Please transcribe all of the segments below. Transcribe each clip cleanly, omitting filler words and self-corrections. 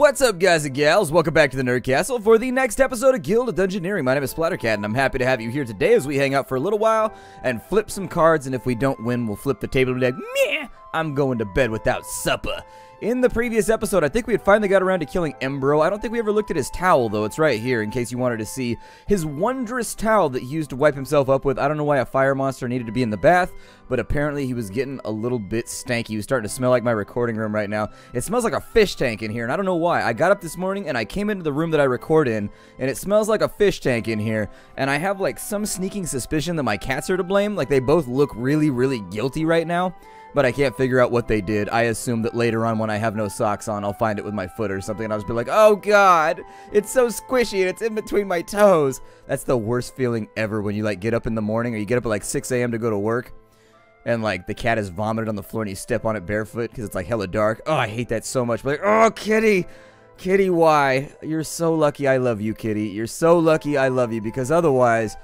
What's up, guys and gals? Welcome back to the Nerd Castle for the next episode of Guild of Dungeoneering. My name is Splattercat, and I'm happy to have you here today as we hang out for a little while and flip some cards, and if we don't win, we'll flip the table and be like, meh, I'm going to bed without supper. In the previous episode, I think we had finally got around to killing Embro. I don't think we ever looked at his towel, though. It's right here, in case you wanted to see his wondrous towel that he used to wipe himself up with. I don't know why a fire monster needed to be in the bath, but apparently he was getting a little bit stanky. He was starting to smell like my recording room right now. It smells like a fish tank in here, and I don't know why. I got up this morning, and I came into the room that I record in, and it smells like a fish tank in here, and I have, like, some sneaking suspicion that my cats are to blame. Like, they both look really, really guilty right now. But I can't figure out what they did. I assume that later on when I have no socks on, I'll find it with my foot or something, and I'll just be like, oh god, it's so squishy and it's in between my toes. That's the worst feeling ever when you like get up in the morning or you get up at like 6 a.m. to go to work and like the cat has vomited on the floor and you step on it barefoot because it's like hella dark. Oh, I hate that so much. But like, oh, kitty, kitty, why? You're so lucky I love you, kitty. You're so lucky I love you, because otherwise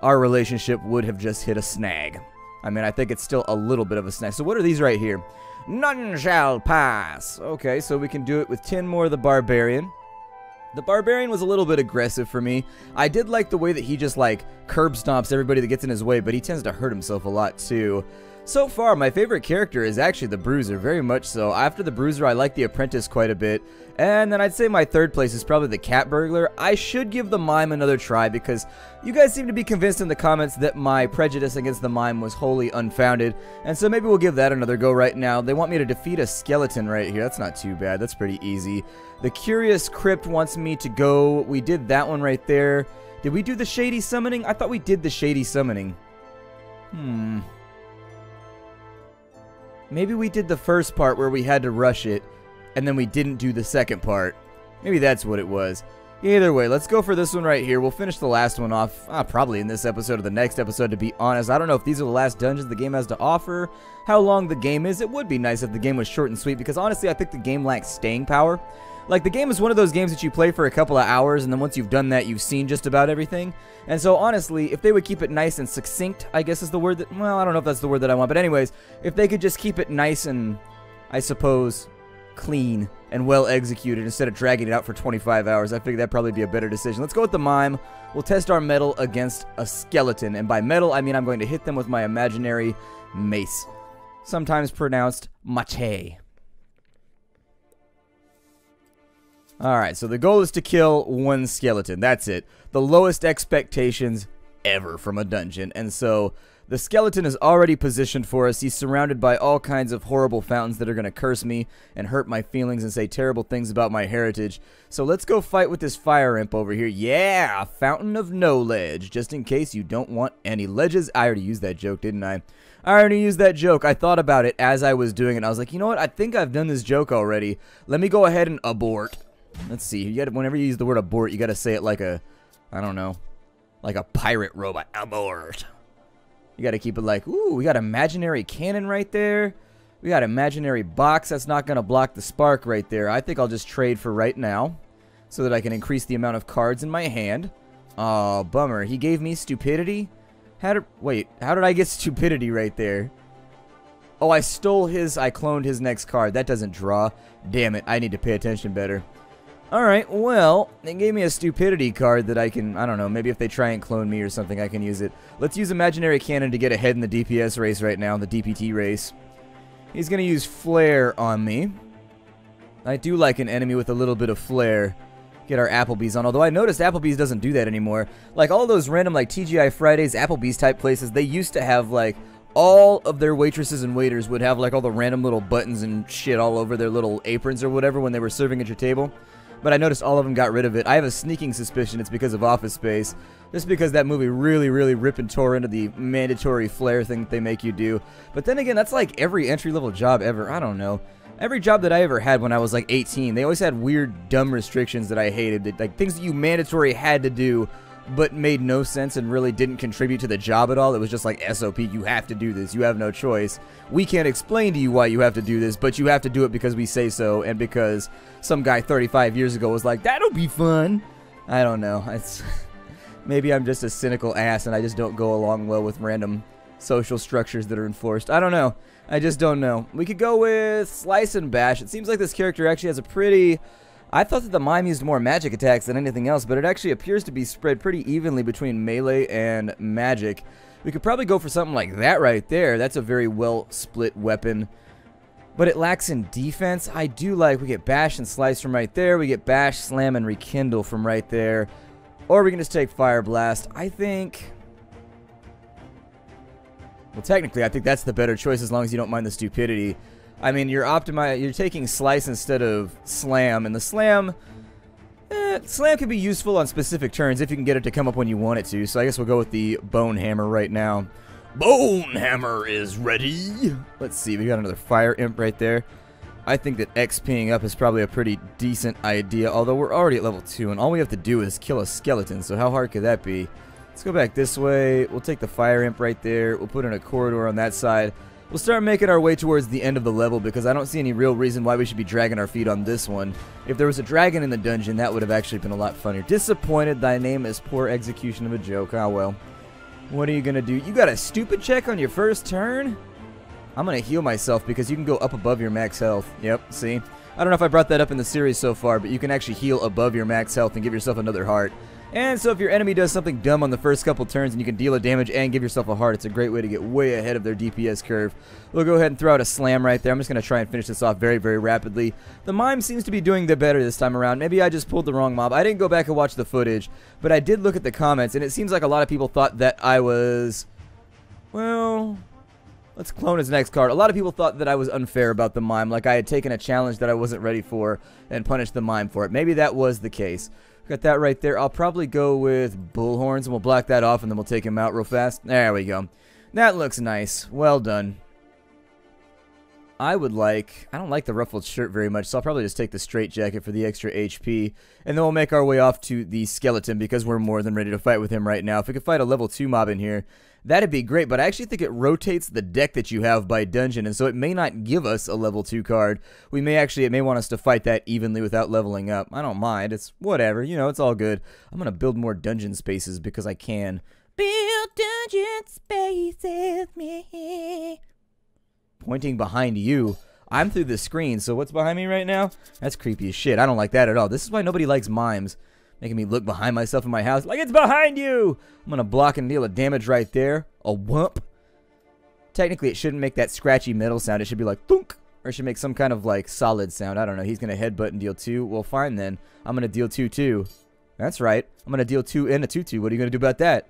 our relationship would have just hit a snag. I mean, I think it's still a little bit of a snack. So what are these right here? None shall pass. Okay, so we can do it with 10 more of the Barbarian. The Barbarian was a little bit aggressive for me. I did like the way that he just, like, curb stomps everybody that gets in his way, but he tends to hurt himself a lot, too. So far, my favorite character is actually the Bruiser, very much so. After the Bruiser, I like the Apprentice quite a bit. And then I'd say my third place is probably the Cat Burglar. I should give the Mime another try because you guys seem to be convinced in the comments that my prejudice against the Mime was wholly unfounded. And so maybe we'll give that another go right now. They want me to defeat a skeleton right here. That's not too bad. That's pretty easy. The Curious Crypt wants me to go. We did that one right there. Did we do the Shady Summoning? I thought we did the Shady Summoning. Maybe we did the first part where we had to rush it, and then we didn't do the second part. Maybe that's what it was. Either way, let's go for this one right here. We'll finish the last one off, probably in this episode or the next episode, to be honest. I don't know if these are the last dungeons the game has to offer, how long the game is. It would be nice if the game was short and sweet, because honestly, I think the game lacks staying power. Like, the game is one of those games that you play for a couple of hours, and then once you've done that, you've seen just about everything. And so, honestly, if they would keep it nice and succinct, I guess is the word that, well, I don't know if that's the word that I want, but anyways, if they could just keep it nice and, I suppose, clean and well executed instead of dragging it out for 25 hours, I figure that'd probably be a better decision. Let's go with the Mime. We'll test our metal against a skeleton, and by metal, I mean I'm going to hit them with my imaginary mace, sometimes pronounced mate. Alright, so the goal is to kill one skeleton. That's it. The lowest expectations ever from a dungeon. And so, the skeleton is already positioned for us. He's surrounded by all kinds of horrible fountains that are going to curse me and hurt my feelings and say terrible things about my heritage. So let's go fight with this fire imp over here. Yeah! Fountain of no ledge. Just in case you don't want any ledges. I already used that joke, didn't I? I already used that joke. I thought about it as I was doing it. I was like, you know what? I think I've done this joke already. Let me go ahead and abort. Let's see. You gotta, whenever you use the word abort, you gotta say it like a, I don't know, like a pirate robot. Abort. You gotta keep it like, ooh, we got imaginary cannon right there. We got imaginary box. That's not gonna block the spark right there. I think I'll just trade for right now so that I can increase the amount of cards in my hand. Oh, bummer. He gave me stupidity. Wait, how did I get stupidity right there? Oh, I stole his, I cloned his next card. That doesn't draw. Damn it, I need to pay attention better. Alright, well, they gave me a stupidity card that I can, I don't know, maybe if they try and clone me or something, I can use it. Let's use Imaginary Cannon to get ahead in the DPS race right now, the DPT race. He's going to use Flare on me. I do like an enemy with a little bit of Flare. Get our Applebee's on, although I noticed Applebee's doesn't do that anymore. Like, all those random, like, TGI Fridays, Applebee's type places, they used to have, like, all of their waitresses and waiters would have, like, all the random little buttons and shit all over their little aprons or whatever when they were serving at your table. But I noticed all of them got rid of it. I have a sneaking suspicion it's because of Office Space. Just because that movie really, really rip and tore into the mandatory Flare thing that they make you do. But then again, that's like every entry-level job ever. I don't know. Every job that I ever had when I was like 18, they always had weird, dumb restrictions that I hated. Like things that you mandatory had to do, but made no sense and really didn't contribute to the job at all. It was just like SOP, you have to do this, you have no choice. We can't explain to you why you have to do this, but you have to do it because we say so, and because some guy 35 years ago was like, that'll be fun. I don't know. Maybe I'm just a cynical ass and I just don't go along well with random social structures that are enforced. I don't know. I just don't know. We could go with Slice and Bash. It seems like this character actually has a pretty I thought that the mime used more magic attacks than anything else, but it actually appears to be spread pretty evenly between melee and magic. We could probably go for something like that right there. That's a very well split weapon. But it lacks in defense. I do like, we get bash and slice from right there. We get bash, slam, and rekindle from right there. Or we can just take fire blast. I think... Well, technically, I think that's the better choice as long as you don't mind the stupidity. I mean, you're taking slice instead of slam, and the slam can be useful on specific turns if you can get it to come up when you want it to. So I guess we'll go with the bone hammer right now. Bone hammer is ready. Let's see, we got another fire imp right there. I think that XPing up is probably a pretty decent idea, although we're already at level 2, and all we have to do is kill a skeleton, so how hard could that be? Let's go back this way. We'll take the fire imp right there. We'll put in a corridor on that side. We'll start making our way towards the end of the level because I don't see any real reason why we should be dragging our feet on this one. If there was a dragon in the dungeon, that would have actually been a lot funnier. Disappointed, thy name is poor execution of a joke. Ah, well. What are you going to do? You got a stupid check on your first turn? I'm going to heal myself because you can go up above your max health. Yep, see? I don't know if I brought that up in the series so far, but you can actually heal above your max health and give yourself another heart. And so if your enemy does something dumb on the first couple turns and you can deal a damage and give yourself a heart, it's a great way to get way ahead of their DPS curve. We'll go ahead and throw out a slam right there. I'm just going to try and finish this off very, very rapidly. The mime seems to be doing the better this time around. Maybe I just pulled the wrong mob. I didn't go back and watch the footage, but I did look at the comments, and it seems like a lot of people thought that I was... Well... Let's clone his next card. A lot of people thought that I was unfair about the mime, like I had taken a challenge that I wasn't ready for and punished the mime for it. Maybe that was the case. Got that right there. I'll probably go with bullhorns, and we'll block that off, and then we'll take him out real fast. There we go. That looks nice. Well done. I don't like the ruffled shirt very much, so I'll probably just take the straight jacket for the extra HP, and then we'll make our way off to the skeleton because we're more than ready to fight with him right now. If we could fight a level 2 mob in here, that'd be great, but I actually think it rotates the deck that you have by dungeon, and so it may not give us a level 2 card. It may want us to fight that evenly without leveling up. I don't mind. It's whatever. You know, it's all good. I'm going to build more dungeon spaces because I can. Build dungeon spaces, me. Pointing behind you. I'm through the screen, so what's behind me right now? That's creepy as shit. I don't like that at all. This is why nobody likes mimes. Making me look behind myself in my house like it's behind you. I'm going to block and deal a damage right there. A whump. Technically, it shouldn't make that scratchy metal sound. It should be like thunk. Or it should make some kind of like solid sound. I don't know. He's going to headbutt and deal 2. Well, fine then. I'm going to deal 2 too. That's right. I'm going to deal 2 and a 2-2. What are you going to do about that?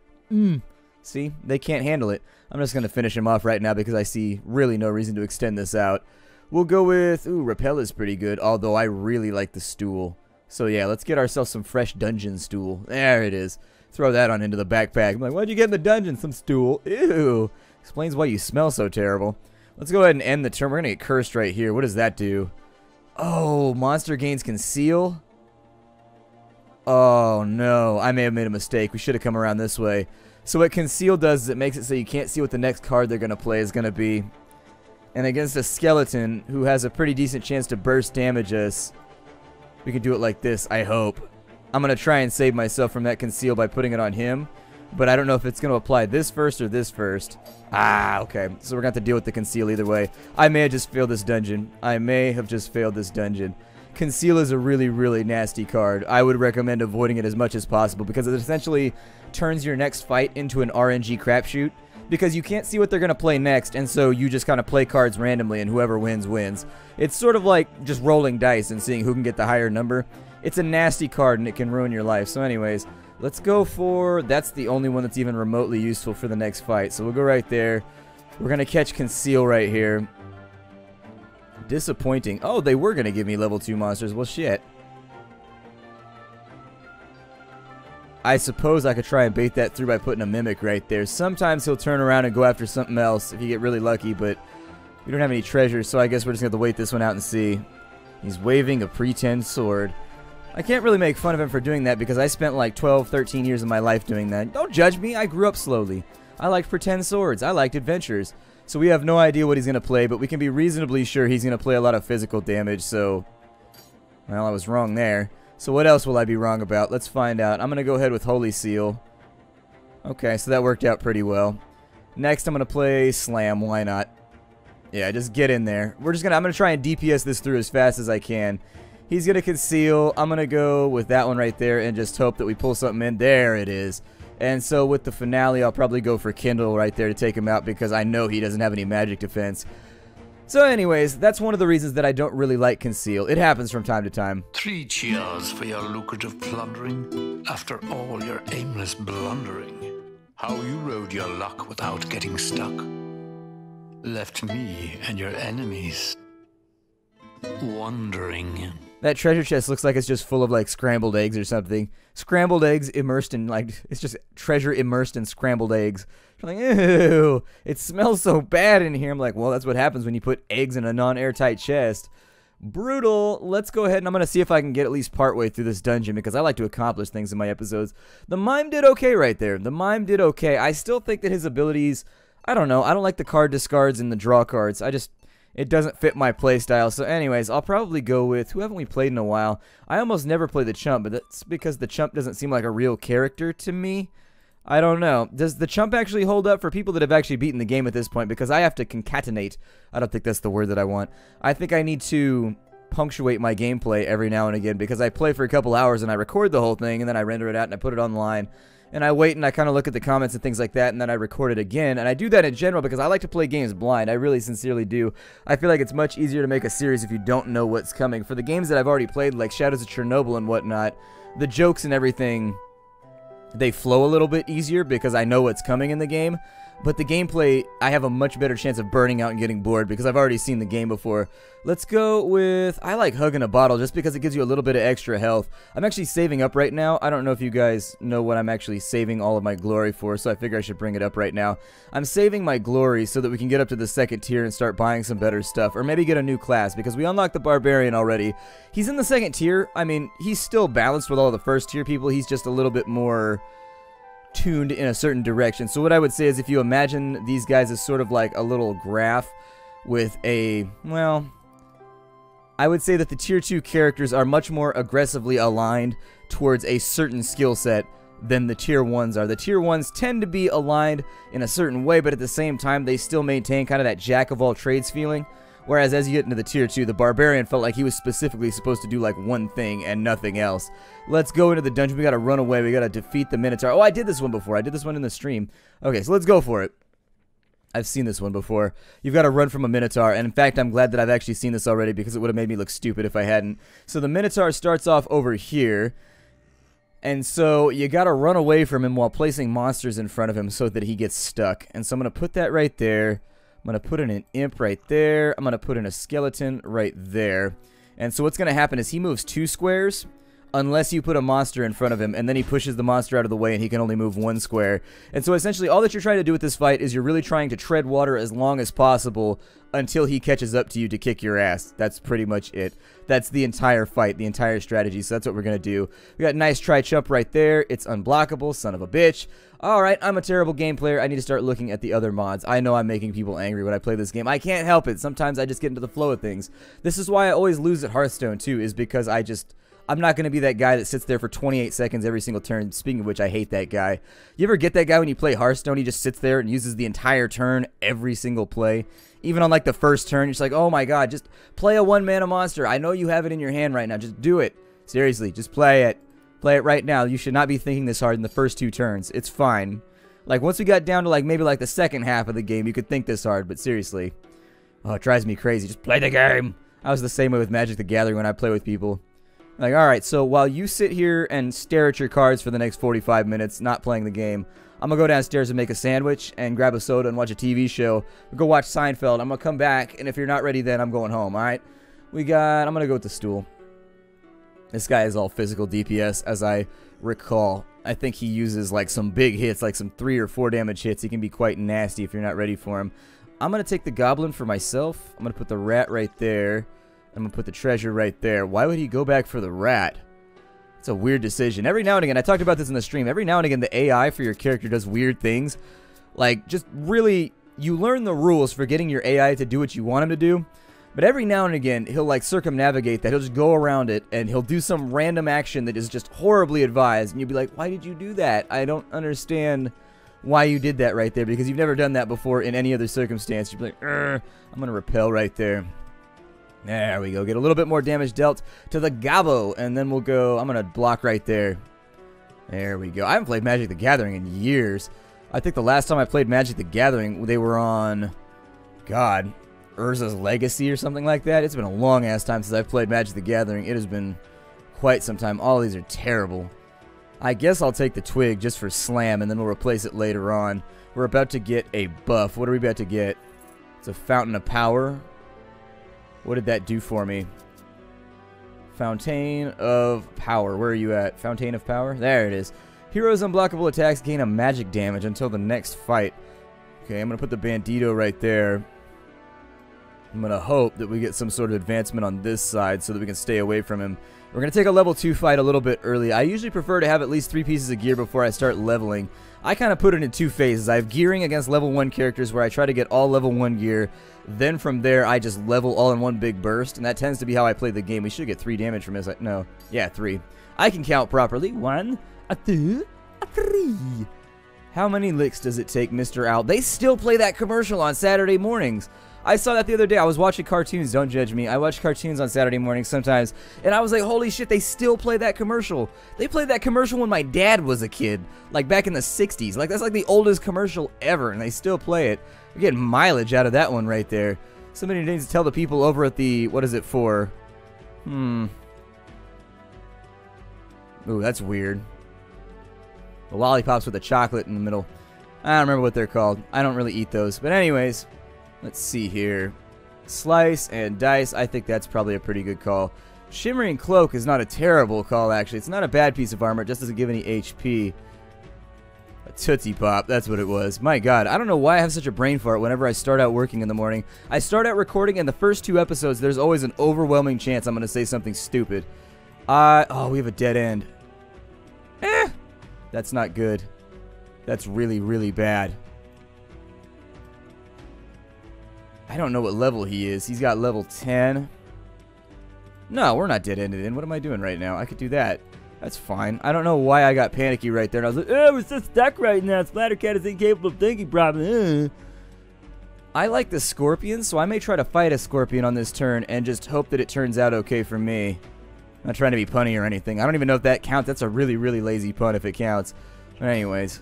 See? They can't handle it. I'm just going to finish him off right now because I see really no reason to extend this out. We'll go with... Ooh, Repel is pretty good, although I really like the stool. So yeah, let's get ourselves some fresh dungeon stool. There it is. Throw that on into the backpack. I'm like, what'd you get in the dungeon? Some stool. Ew. Explains why you smell so terrible. Let's go ahead and end the turn. We're going to get cursed right here. What does that do? Oh, monster gains conceal? Oh, no. I may have made a mistake. We should have come around this way. So what conceal does is it makes it so you can't see what the next card they're going to play is going to be. And against a skeleton who has a pretty decent chance to burst damage us, we can do it like this, I hope. I'm going to try and save myself from that conceal by putting it on him. But I don't know if it's going to apply this first or this first. Ah, okay. So we're going to have to deal with the conceal either way. I may have just failed this dungeon. Conceal is a really, really nasty card. I would recommend avoiding it as much as possible because it essentially turns your next fight into an RNG crapshoot because you can't see what they're going to play next, and so you just kind of play cards randomly, and whoever wins, wins. It's sort of like just rolling dice and seeing who can get the higher number. It's a nasty card, and it can ruin your life. So anyways, let's go for... That's the only one that's even remotely useful for the next fight, so we'll go right there. We're going to catch Conceal right here. Disappointing. Oh, they were going to give me level 2 monsters. Well, shit. I suppose I could try and bait that through by putting a Mimic right there. Sometimes he'll turn around and go after something else if you get really lucky, but we don't have any treasures, so I guess we're just going to have to wait this one out and see. He's waving a pretend sword. I can't really make fun of him for doing that because I spent like 12, 13 years of my life doing that. Don't judge me. I grew up slowly. I liked pretend swords. I liked adventures. So we have no idea what he's going to play, but we can be reasonably sure he's going to play a lot of physical damage, so... Well, I was wrong there. So what else will I be wrong about? Let's find out. I'm going to go ahead with Holy Seal. Okay, so that worked out pretty well. Next, I'm going to play Slam. Why not? Yeah, just get in there. I'm going to try and DPS this through as fast as I can. He's going to conceal. I'm going to go with that one right there and just hope that we pull something in. There it is. And so with the finale, I'll probably go for Kindle right there to take him out because I know he doesn't have any magic defense. So anyways, that's one of the reasons that I don't really like conceal. It happens from time to time. 3 cheers for your lucrative plundering. After all your aimless blundering. How you rode your luck without getting stuck. Left me and your enemies wondering. That treasure chest looks like it's just full of like scrambled eggs or something. Scrambled eggs immersed in like, it's just treasure immersed in scrambled eggs. I'm like, ew, it smells so bad in here. I'm like, well, that's what happens when you put eggs in a non-airtight chest. Brutal. Let's go ahead and I'm going to see if I can get at least partway through this dungeon because I like to accomplish things in my episodes. The mime did okay right there. The mime did okay. I still think that his abilities, I don't know. I don't like the card discards and the draw cards. It doesn't fit my playstyle. So anyways, I'll probably go with, who haven't we played in a while? I almost never play the chump, but that's because the chump doesn't seem like a real character to me. I don't know. Does the chump actually hold up for people that have actually beaten the game at this point? Because I have to concatenate. I don't think that's the word that I want. I think I need to punctuate my gameplay every now and again because I play for a couple hours and I record the whole thing and then I render it out and I put it online. And I wait and I kind of look at the comments and things like that and then I record it again. And I do that in general because I like to play games blind. I really sincerely do. I feel like it's much easier to make a series if you don't know what's coming. For the games that I've already played, like Shadows of Chernobyl and whatnot, the jokes and everything, they flow a little bit easier because I know what's coming in the game. But the gameplay, I have a much better chance of burning out and getting bored because I've already seen the game before. Let's go with, I like Hugging a Bottle just because it gives you a little bit of extra health. I'm actually saving up right now. I don't know if you guys know what I'm actually saving all of my glory for, so I figure I should bring it up right now. I'm saving my glory so that we can get up to the 2nd tier and start buying some better stuff, or maybe get a new class because we unlocked the Barbarian already. He's in the 2nd tier. I mean, he's still balanced with all the 1st tier people. He's just a little bit more tuned in a certain direction. So what I would say is if you imagine these guys as sort of like a little graph with a, well, I would say that the tier 2 characters are much more aggressively aligned towards a certain skill set than the tier 1s are. The tier 1s tend to be aligned in a certain way, but at the same time they still maintain kind of that jack of all trades feeling. Whereas as you get into the tier 2, the Barbarian felt like he was specifically supposed to do like one thing and nothing else. Let's go into the dungeon. We gotta run away. We gotta defeat the Minotaur. Oh, I did this one before. I did this one in the stream. Okay, so let's go for it. I've seen this one before. You've got to run from a Minotaur, and in fact, I'm glad that I've actually seen this already because it would have made me look stupid if I hadn't. So the Minotaur starts off over here, and so you got to run away from him while placing monsters in front of him so that he gets stuck. And so I'm going to put that right there. I'm going to put in an imp right there. I'm going to put in a skeleton right there. And so what's going to happen is he moves 2 squares unless you put a monster in front of him, and then he pushes the monster out of the way and he can only move 1 square. And so essentially all that you're trying to do with this fight is you're really trying to tread water as long as possible until he catches up to you to kick your ass. That's pretty much it. That's the entire fight, the entire strategy, so that's what we're going to do. We got nice tri-chump right there. It's unblockable, son of a bitch. Alright, I'm a terrible game player. I need to start looking at the other mods. I know I'm making people angry when I play this game. I can't help it. Sometimes I just get into the flow of things. This is why I always lose at Hearthstone too, is because I'm not going to be that guy that sits there for 28 seconds every single turn. Speaking of which, I hate that guy. You ever get that guy when you play Hearthstone? He just sits there and uses the entire turn every single play. Even on like the first turn, you're just like, oh my god, just play a 1-mana monster. I know you have it in your hand right now. Just do it. Seriously, just play it. Play it right now. You should not be thinking this hard in the first 2 turns. It's fine. Like once we got down to like maybe like the second half of the game, you could think this hard, but seriously. Oh, it drives me crazy. Just play the game. I was the same way with Magic the Gathering when I play with people. Like, alright, so while you sit here and stare at your cards for the next 45 minutes, not playing the game, I'm going to go downstairs and make a sandwich and grab a soda and watch a TV show. We'll go watch Seinfeld. I'm going to come back, and if you're not ready then, I'm going home, alright? I'm going to go with the stool. This guy is all physical DPS, as I recall. I think he uses, like, some big hits, like some 3 or 4 damage hits. He can be quite nasty if you're not ready for him. I'm going to take the goblin for myself. I'm going to put the rat right there. I'm going to put the treasure right there. Why would he go back for the rat? It's a weird decision. Every now and again, I talked about this in the stream, every now and again the AI for your character does weird things. Like, just really, you learn the rules for getting your AI to do what you want him to do. But every now and again, he'll like circumnavigate that. He'll just go around it, and he'll do some random action that is just horribly advised. And you'll be like, why did you do that? I don't understand why you did that right there, because you've never done that before in any other circumstance. You'll be like, I'm going to repel right there. There we go. Get a little bit more damage dealt to the Gabo, and then we'll go... I'm going to block right there. There we go. I haven't played Magic the Gathering in years. I think the last time I played Magic the Gathering, they were on... God, Urza's Legacy or something like that. It's been a long-ass time since I've played Magic the Gathering. It has been quite some time. All these are terrible. I guess I'll take the Twig just for Slam, and then we'll replace it later on. We're about to get a buff. What are we about to get? It's a Fountain of Power. What did that do for me? Fountain of Power. Where are you at? Fountain of Power? There it is. Heroes' unblockable attacks gain a magic damage until the next fight. Okay, I'm going to put the Bandito right there. I'm going to hope that we get some sort of advancement on this side so that we can stay away from him. We're going to take a level 2 fight a little bit early. I usually prefer to have at least 3 pieces of gear before I start leveling. I kind of put it in 2 phases. I have gearing against level 1 characters where I try to get all level 1 gear. Then from there, I just level all in one big burst, and that tends to be how I play the game. We should get 3 damage from this. No. Yeah, 3. I can count properly. 1, a 2, a 3. How many licks does it take, Mr. Owl? They still play that commercial on Saturday mornings. I saw that the other day. I was watching cartoons. Don't judge me. I watch cartoons on Saturday mornings sometimes. And I was like, holy shit, they still play that commercial. They played that commercial when my dad was a kid. Like back in the 60s. Like that's like the oldest commercial ever. And they still play it. We're getting mileage out of that one right there. Somebody needs to tell the people over at the... What is it for? Ooh, that's weird. The lollipops with the chocolate in the middle. I don't remember what they're called. I don't really eat those. But anyways... Let's see here. Slice and dice. I think that's probably a pretty good call. Shimmering Cloak is not a terrible call, actually. It's not a bad piece of armor. It just doesn't give any HP. A Tootsie Pop. That's what it was. My God. I don't know why I have such a brain fart whenever I start out working in the morning. I start out recording, and the first 2 episodes, there's always an overwhelming chance I'm going to say something stupid. Oh, we have a dead end. That's not good. That's really, really bad. I don't know what level he is. He's got level 10. No, we're not dead-ended in. What am I doing right now? I could do that. That's fine. I don't know why I got panicky right there. And I was like, oh, we're so stuck right now. Splattercat is incapable of thinking properly. I like the Scorpion, so I may try to fight a Scorpion on this turn and just hope that it turns out okay for me. I'm not trying to be punny or anything. I don't even know if that counts. That's a really, really lazy pun if it counts. But anyways...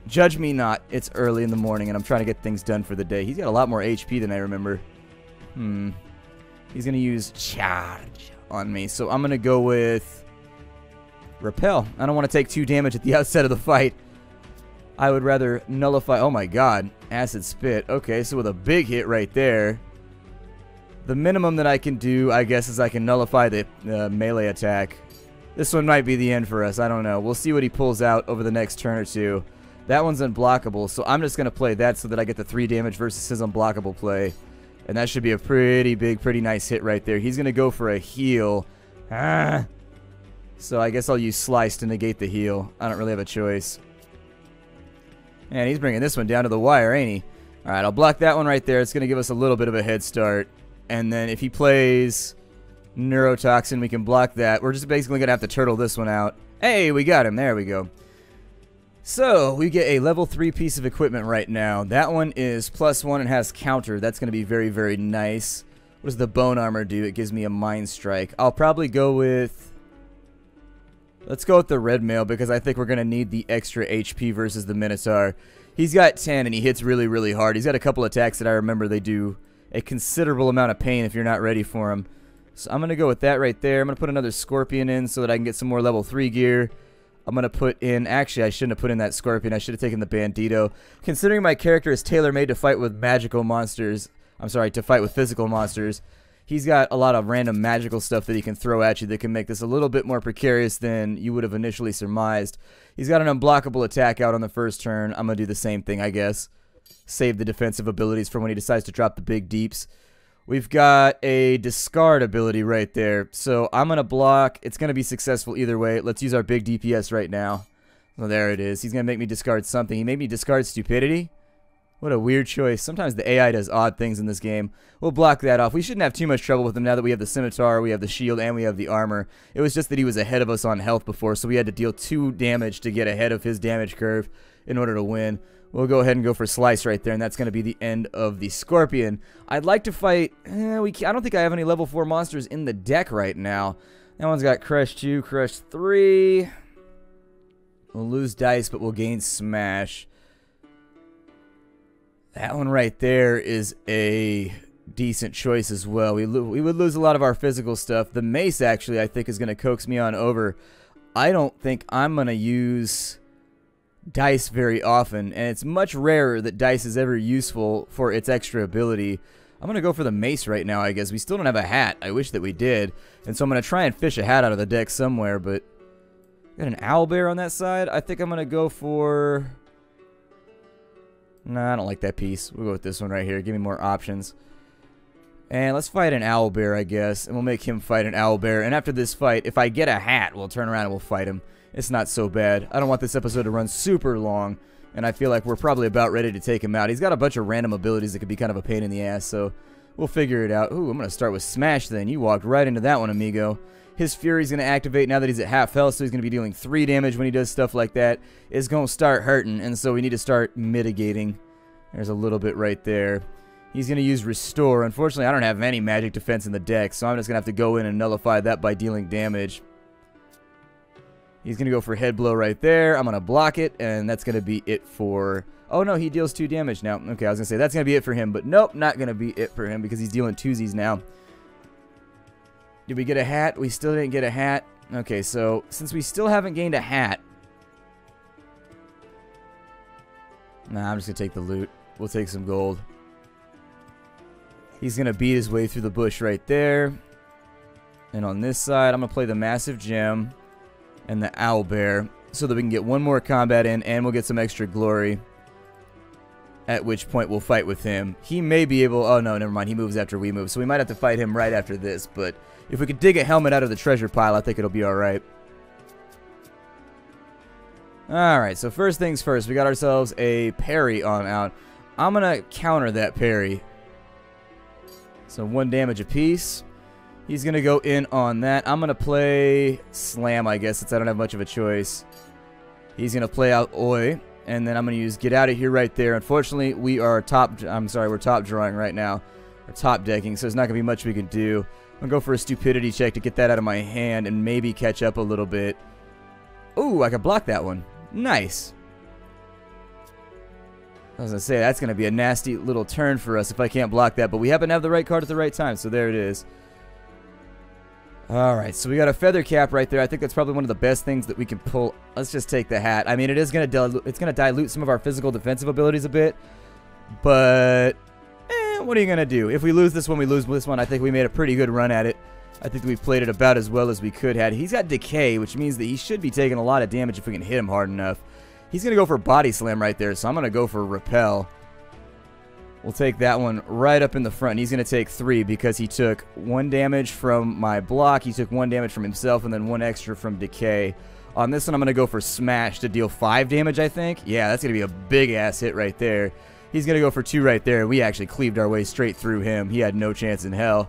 Judge me not. It's early in the morning, and I'm trying to get things done for the day. He's got a lot more HP than I remember. He's going to use Charge on me, so I'm going to go with Repel. I don't want to take 2 damage at the outset of the fight. I would rather nullify... Oh, my God. Acid Spit. Okay, so with a big hit right there, the minimum that I can do, I guess, is I can nullify the melee attack. This one might be the end for us. I don't know. We'll see what he pulls out over the next turn or 2. That one's unblockable, so I'm just going to play that so that I get the 3 damage versus his unblockable play. And that should be a pretty big, pretty nice hit right there. He's going to go for a heal. So I guess I'll use Slice to negate the heal. I don't really have a choice. And he's bringing this one down to the wire, ain't he? Alright, I'll block that one right there. It's going to give us a little bit of a head start. And then if he plays Neurotoxin, we can block that. We're just basically going to have to turtle this one out. Hey, we got him. There we go. So, we get a level 3 piece of equipment right now. That one is +1 and has counter. That's going to be very, very nice. What does the bone armor do? It gives me a Mind Strike. I'll probably go with... Let's go with the red mail because I think we're going to need the extra HP versus the Minotaur. He's got 10 and he hits really, really hard. He's got a couple attacks that I remember they do a considerable amount of pain if you're not ready for him. So I'm going to go with that right there. I'm going to put another Scorpion in so that I can get some more level 3 gear. I'm going to put in... Actually, I shouldn't have put in that Scorpion. I should have taken the Bandito. Considering my character is tailor-made to fight with magical monsters... I'm sorry, to fight with physical monsters. He's got a lot of random magical stuff that he can throw at you that can make this a little bit more precarious than you would have initially surmised. He's got an unblockable attack out on the first turn. I'm going to do the same thing, I guess. Save the defensive abilities for when he decides to drop the big deeps. We've got a discard ability right there. So I'm going to block. It's going to be successful either way. Let's use our big DPS right now. Well, there it is. He's going to make me discard something. He made me discard Stupidity. What a weird choice. Sometimes the AI does odd things in this game. We'll block that off. We shouldn't have too much trouble with him now that we have the Scimitar, we have the shield, and we have the armor. It was just that he was ahead of us on health before, so we had to deal 2 damage to get ahead of his damage curve in order to win. We'll go ahead and go for Slice right there, and that's going to be the end of the Scorpion. I'd like to fight... I don't think I have any level 4 monsters in the deck right now. That one's got Crush 2, Crush 3. We'll lose dice, but we'll gain Smash. That one right there is a decent choice as well. We would lose a lot of our physical stuff. The Mace, actually, I think is going to coax me on over. I don't think I'm going to use dice very often, and it's much rarer that dice is ever useful for its extra ability. I'm going to go for the Mace right now, I guess. We still don't have a hat. I wish that we did. And so I'm going to try and fish a hat out of the deck somewhere, but... Got an owlbear on that side. I think I'm going to go for... Nah, I don't like that piece. We'll go with this one right here. Give me more options. And let's fight an owlbear, I guess. And we'll make him fight an owlbear. And after this fight, if I get a hat, we'll turn around and we'll fight him. It's not so bad. I don't want this episode to run super long. And I feel like we're probably about ready to take him out. He's got a bunch of random abilities that could be kind of a pain in the ass. So we'll figure it out. Ooh, I'm going to start with Smash then. You walked right into that one, amigo. His Fury's going to activate now that he's at half health, so he's going to be dealing 3 damage when he does stuff like that. It's going to start hurting, and so we need to start mitigating. There's a little bit right there. He's going to use Restore. Unfortunately, I don't have any magic defense in the deck, so I'm just going to have to go in and nullify that by dealing damage. He's going to go for Head Blow right there. I'm going to block it, and that's going to be it for... Oh, no, he deals 2 damage now. Okay, I was going to say that's going to be it for him, but nope, not going to be it for him because he's dealing 2s now. Did we get a hat? We still didn't get a hat. Okay, so since we still haven't gained a hat... Nah, I'm just going to take the loot. We'll take some gold. He's going to beat his way through the bush right there. And on this side, I'm going to play the Massive Gem and the Owlbear so that we can get one more combat in and we'll get some extra glory. At which point we'll fight with him. He may be able... Oh, no, never mind. He moves after we move. So we might have to fight him right after this. But if we could dig a helmet out of the treasure pile, I think it'll be alright. Alright, so first things first. We got ourselves a parry on out. I'm going to counter that parry. So 1 damage apiece. He's going to go in on that. I'm going to play Slam, I guess, since I don't have much of a choice. He's going to play out Oi. And then I'm going to use Get Out of Here right there. Unfortunately, we're top drawing right now. Or top decking, so there's not going to be much we can do. I'm going to go for a Stupidity check to get that out of my hand and maybe catch up a little bit. Ooh, I can block that one. Nice. I was going to say, that's going to be a nasty little turn for us if I can't block that. But we happen to have the right card at the right time, so there it is. Alright, so we got a Feather Cap right there. I think that's probably one of the best things that we can pull. Let's just take the hat. I mean, it is going to dilute some of our physical defensive abilities a bit. But, what are you going to do? If we lose this one, we lose this one. I think we made a pretty good run at it. I think we've played it about as well as we could have. He's got Decay, which means that he should be taking a lot of damage if we can hit him hard enough. He's going to go for Body Slam right there, so I'm going to go for Repel. We'll take that one right up in the front. He's going to take 3 because he took 1 damage from my block. He took 1 damage from himself and then 1 extra from Decay. On this one, I'm going to go for Smash to deal 5 damage, I think. Yeah, that's going to be a big-ass hit right there. He's going to go for 2 right there. We actually cleaved our way straight through him. He had no chance in hell.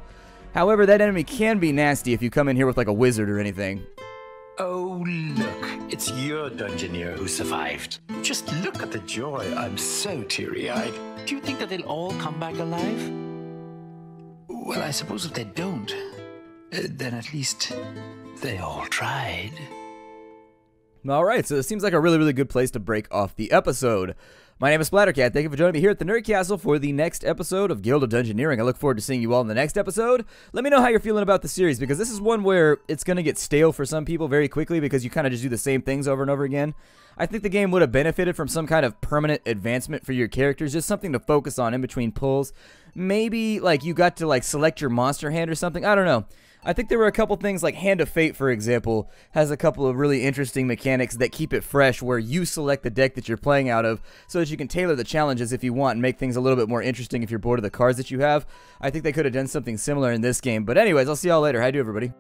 However, that enemy can be nasty if you come in here with like a wizard or anything. Oh, look, it's your Dungeoneer who survived. Just look at the joy. I'm so teary-eyed. Do you think that they'll all come back alive? Well, I suppose if they don't, then at least they all tried. Alright, so it seems like a really, really good place to break off the episode. My name is Splattercat. Thank you for joining me here at the Nerd Castle for the next episode of Guild of Dungeoneering. I look forward to seeing you all in the next episode. Let me know how you're feeling about the series, because this is one where it's going to get stale for some people very quickly because you kind of just do the same things over and over again. I think the game would have benefited from some kind of permanent advancement for your characters, just something to focus on in between pulls. Maybe like you got to like select your monster hand or something. I don't know. I think there were a couple things like Hand of Fate, for example, has a couple of really interesting mechanics that keep it fresh where you select the deck that you're playing out of so that you can tailor the challenges if you want and make things a little bit more interesting if you're bored of the cards that you have. I think they could have done something similar in this game. But anyways, I'll see y'all later. How do everybody?